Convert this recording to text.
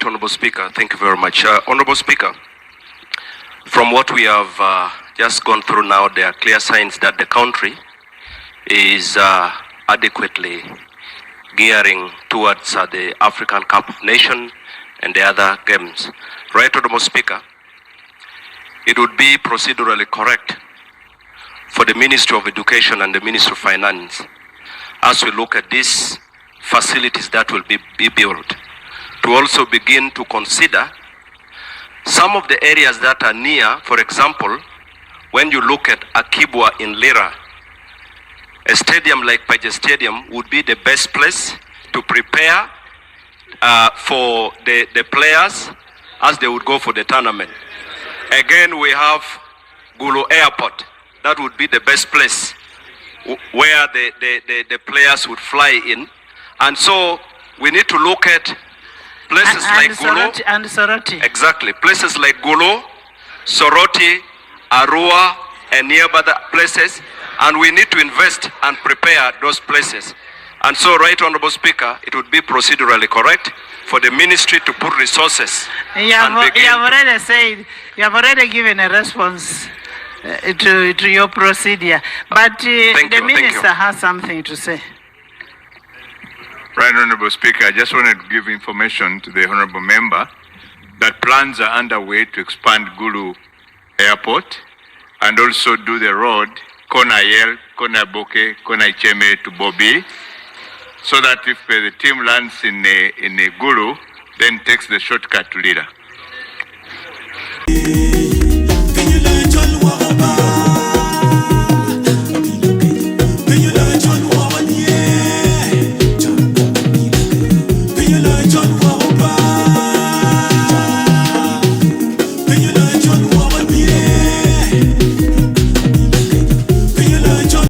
Right, Honorable Speaker. Thank you very much. Honorable Speaker, from what we have just gone through now, there are clear signs that the country is adequately gearing towards the African Cup of Nations and the other games. Right, Honorable Speaker, it would be procedurally correct for the Ministry of Education and the Ministry of Finance, as we look at these facilities that will be built, to also begin to consider some of the areas that are near. For example, when you look at Akibwa in Lira, a stadium like Pece Stadium would be the best place to prepare for the players as they would go for the tournament. Again, we have Gulu Airport. That would be the best place where the players would fly in. And so we need to look at places like Gulu. And Soroti. Exactly. Places like Gulu, Soroti, Arua, and nearby places. And we need to invest and prepare those places. And so, Right Honorable Speaker, it would be procedurally correct for the ministry to put resources. You have already given a response to your procedure. But the minister has something to say. Right, Honorable Speaker, I just wanted to give information to the Honorable Member that plans are underway to expand Gulu Airport and also do the road Kona Yel, Kona Boke, Kona Icheme to Bobi, so that if the team lands in a Gulu, then takes the shortcut to Lira.